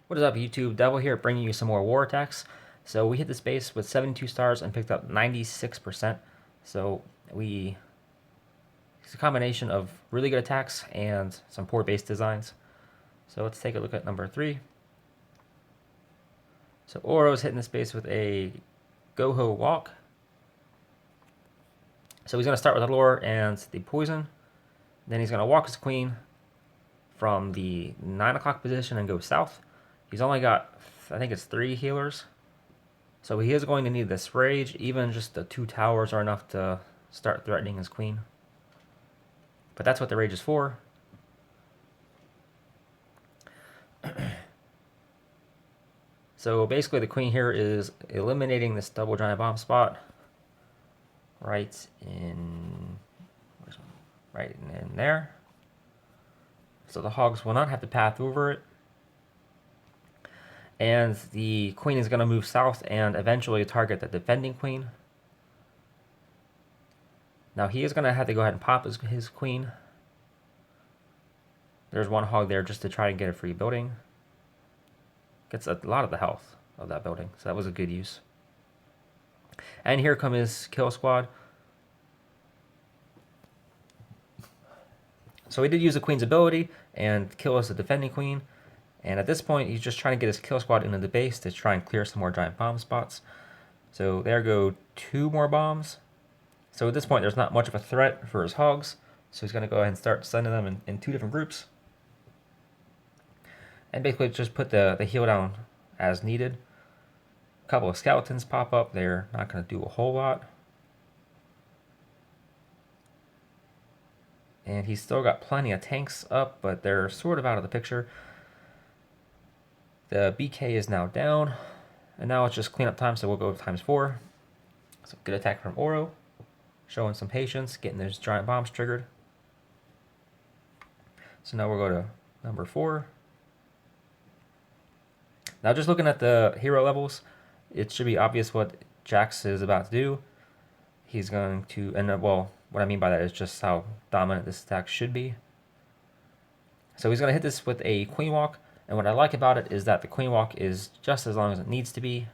What is up, YouTube? Devil here, bringing you some more war attacks. So we hit this base with 72 stars and picked up 96%. So it's a combination of really good attacks and some poor base designs. So let's take a look at number 3. So Oro's hitting this base with a GoHo Walk. So he's going to start with the lure and the poison. Then he's going to walk his queen from the 9 o'clock position and go south. He's only got, I think it's 3 healers. So he is going to need this rage. Even just the 2 towers are enough to start threatening his queen. But that's what the rage is for. So basically the queen here is eliminating this double giant bomb spot right in there. So the hogs will not have to path over it. And the queen is going to move south and eventually target the defending queen. Now he is going to have to go ahead and pop his queen. There's one hog there just to try and get a free building. Gets a lot of the health of that building, so that was a good use. And here come his kill squad. So he did use the queen's ability and kill us the defending queen. And at this point, he's just trying to get his kill squad into the base to try and clear some more giant bomb spots. So there go 2 more bombs. So at this point, there's not much of a threat for his hogs. So he's going to go ahead and start sending them in 2 different groups. And basically just put the heal down as needed. A couple of skeletons pop up. They're not going to do a whole lot. And he's still got plenty of tanks up, but they're sort of out of the picture. The BK is now down. And now it's just cleanup time, so we'll go ×4. So good attack from Oro. Showing some patience, getting those giant bombs triggered. So now we'll go to number 4. Now just looking at the hero levels, it should be obvious what Jax is about to do. He's going to, and well, what I mean by that is just how dominant this attack should be. So he's going to hit this with a queen walk, and what I like about it is that the queen walk is just as long as it needs to be.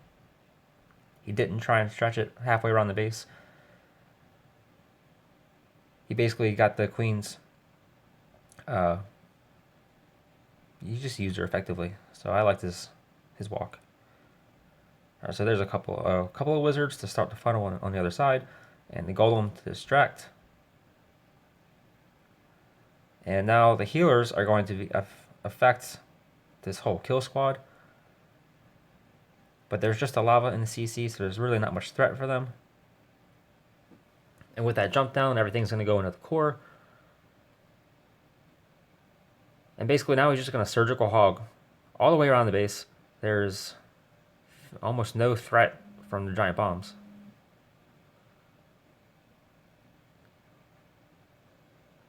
He didn't try and stretch it halfway around the base. He basically got the queen's, you just used her effectively. So I like his walk. All right, so there's a couple of wizards to start the funnel on the other side, and the golem to distract. And now the healers are going to affect this whole kill squad. But there's just a lava in the CC, so there's really not much threat for them. And with that jump down, everything's going to go into the core. And basically now he's just going to surgical hog all the way around the base. There's almost no threat from the giant bombs.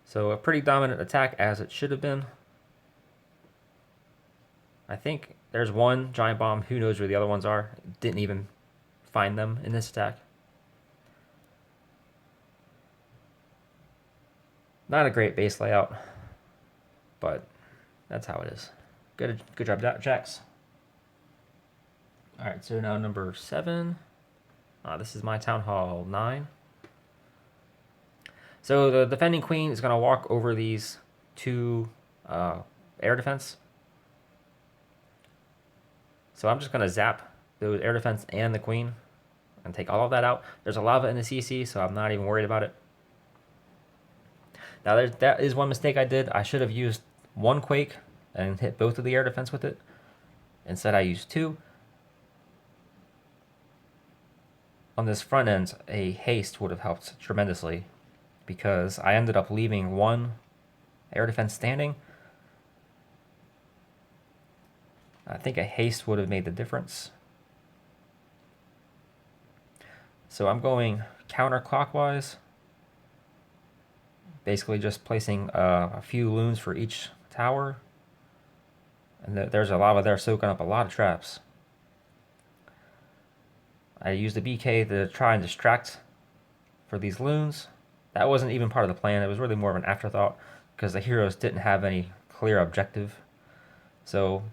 So a pretty dominant attack, as it should have been. I think there's one giant bomb. Who knows where the other ones are? Didn't even find them in this attack. Not a great base layout, but that's how it is. Good job, Jax. All right, so now number 7. This is my Town Hall 9. So the defending queen is going to walk over these 2 air defense. So I'm just going to zap those air defense and the queen and take all of that out. There's a lava in the CC, so I'm not even worried about it. Now that is one mistake I did. I should have used 1 quake and hit both of the air defense with it. Instead I used 2. On this front end, a haste would have helped tremendously, because I ended up leaving 1 air defense standing. I think a haste would have made the difference. So I'm going counterclockwise, basically just placing a few loons for each tower. And there's a lava there soaking up a lot of traps. I used the BK to try and distract for these loons. That wasn't even part of the plan. It was really more of an afterthought because the heroes didn't have any clear objective. So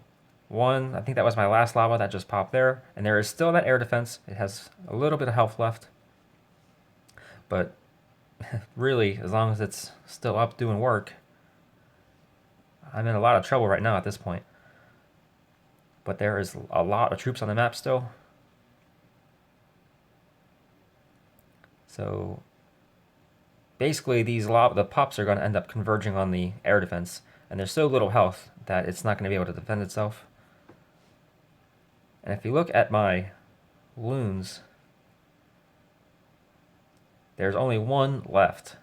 one. I think that was my last lava that just popped there. And there is still that air defense. It has a little bit of health left. But really, as long as it's still up doing work, I'm in a lot of trouble right now at this point. But there is a lot of troops on the map still. So basically the pups are going to end up converging on the air defense. And there's so little health that it's not going to be able to defend itself. And if you look at my loons, there's only one left.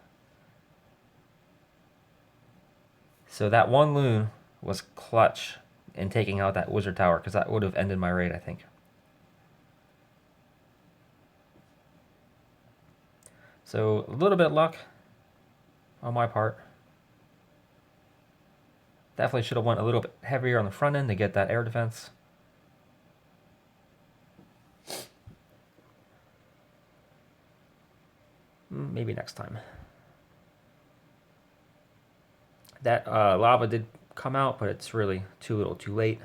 So that one loon was clutch in taking out that wizard tower, because that would have ended my raid, I think. So a little bit of luck on my part. Definitely should have went a little bit heavier on the front end to get that air defense. Maybe next time. That lava did come out, but it's really too little too late.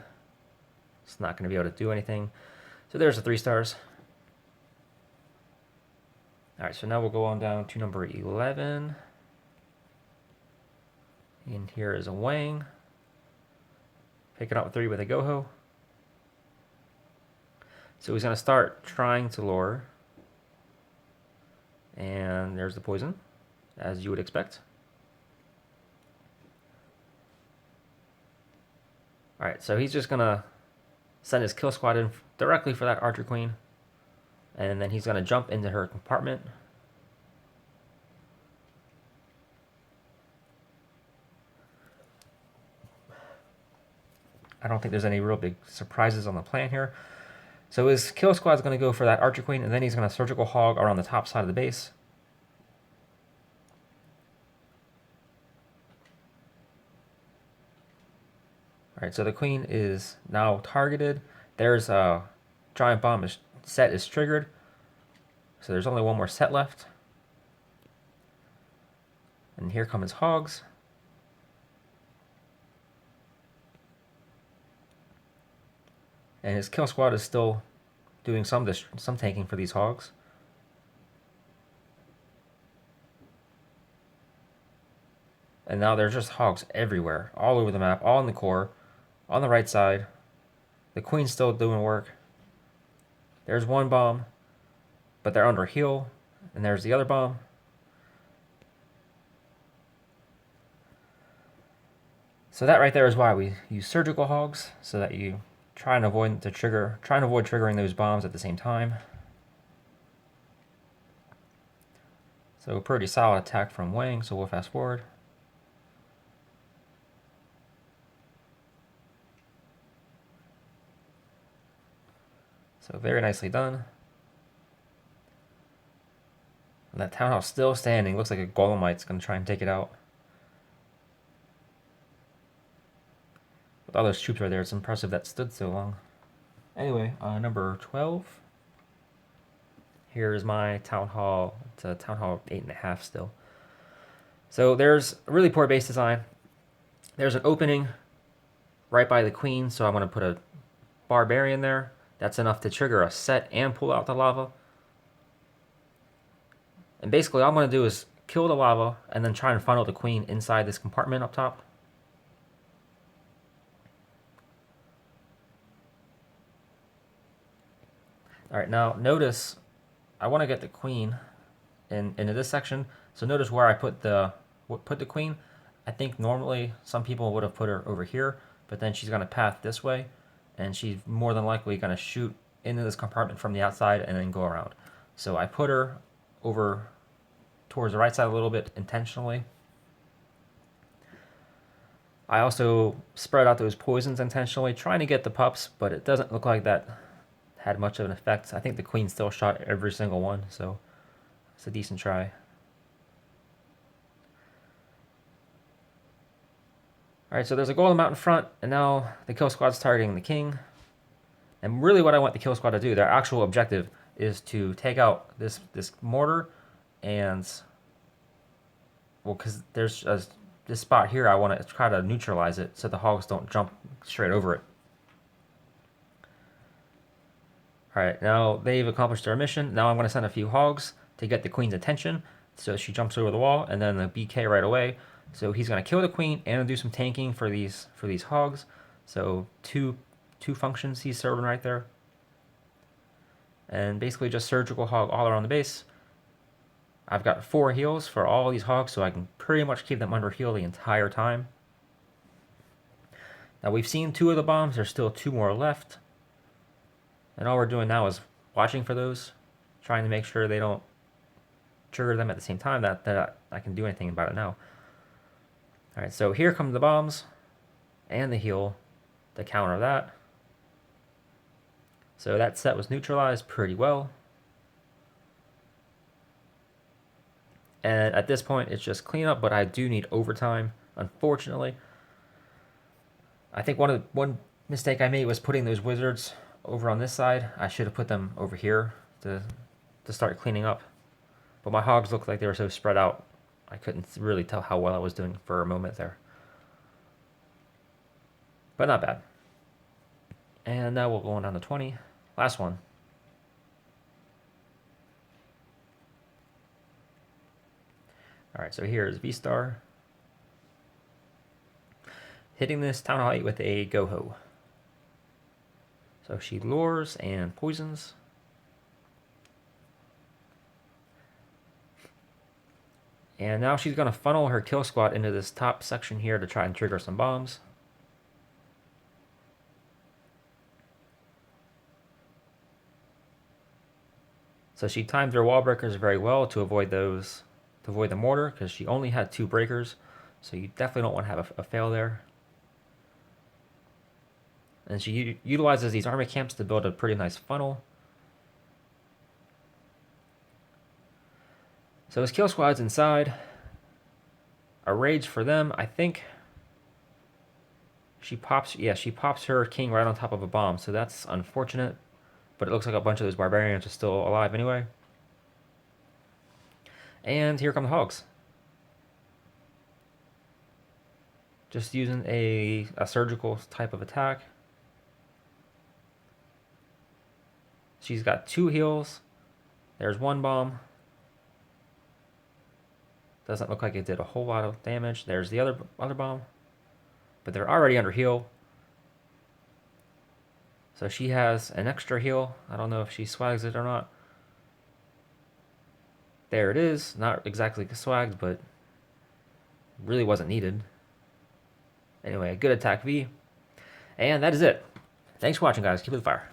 It's not going to be able to do anything. So there's the 3 stars. Alright, so now we'll go on down to number 11. And here is a Wang. Picking up 3 with a GoHo. So he's going to start trying to lure. And there's the poison, as you would expect. Alright, so he's just going to send his kill squad in directly for that archer queen. And then he's going to jump into her compartment. I don't think there's any real big surprises on the plan here. So his kill squad is going to go for that archer queen, and then he's going to surgical hog around the top side of the base. Alright, so the queen is now targeted. There's a giant bomb set is triggered. So there's only one more set left. And here come his hogs. And his kill squad is still doing some tanking for these hogs. And now there's just hogs everywhere, all over the map, all in the core, on the right side. The queen's still doing work. There's one bomb, but they're under heal. And there's the other bomb. So that right there is why we use surgical hogs, so that you try and avoid triggering those bombs at the same time. So pretty solid attack from Wang, so we'll fast forward. So very nicely done. And that town hall still standing. Looks like a Golemite's going to try and take it out. With all those troops right there, it's impressive that stood so long. Anyway, number 12. Here is my town hall. It's a town hall 8.5 still. So there's a really poor base design. There's an opening right by the queen, so I'm going to put a barbarian there. That's enough to trigger a set and pull out the lava. And basically all I'm going to do is kill the lava and then try and funnel the queen inside this compartment up top. Alright, now notice I want to get the queen into this section. So notice where I put the queen. I think normally some people would have put her over here, but then she's going to path this way. And she's more than likely going to shoot into this compartment from the outside and then go around. So I put her over towards the right side a little bit intentionally. I also spread out those poisons intentionally, trying to get the pups, but it doesn't look like that had much of an effect. I think the queen still shot every single one, so it's a decent try. Alright, so there's a golem out in front, and now the kill squad's targeting the king. And really what I want the kill squad to do, their actual objective, is to take out this mortar and... Well, because there's this spot here, I want to try to neutralize it so the hogs don't jump straight over it. Alright, now they've accomplished their mission. Now I'm going to send a few hogs to get the queen's attention. So she jumps over the wall, and then the BK right away. So he's going to kill the queen and do some tanking for these hogs. So two functions he's serving right there. And basically just surgical hog all around the base. I've got 4 heals for all these hogs, so I can pretty much keep them under heal the entire time. Now we've seen 2 of the bombs, there's still 2 more left. And all we're doing now is watching for those, trying to make sure they don't trigger them at the same time, that I can do anything about it now. Alright, so here come the bombs and the heal to counter that. So that set was neutralized pretty well. And at this point, it's just cleanup, but I do need overtime, unfortunately. I think one mistake I made was putting those wizards over on this side. I should have put them over here to start cleaning up. But my hogs looked like they were so spread out, I couldn't really tell how well I was doing for a moment there. But not bad. And now we'll go on down to 20. Last one. Alright, so here is V-Star. Hitting this Town Hall 8 with a GoHo. So she lures and poisons. And now she's going to funnel her kill squad into this top section here to try and trigger some bombs. So she timed her wall breakers very well to avoid those, to avoid the mortar, because she only had 2 breakers. So you definitely don't want to have a fail there. And she utilizes these army camps to build a pretty nice funnel. So his kill squad's inside. A rage for them, I think. She pops her king right on top of a bomb, so that's unfortunate. But it looks like a bunch of those barbarians are still alive anyway. And here come the hogs. Just using a surgical type of attack. She's got 2 heals. There's 1 bomb. Doesn't look like it did a whole lot of damage. There's the other bomb. But they're already under heal. So she has an extra heal. I don't know if she swags it or not. There it is. Not exactly swagged, but really wasn't needed. Anyway, a good attack V. And that is it. Thanks for watching, guys. Keep it the fire.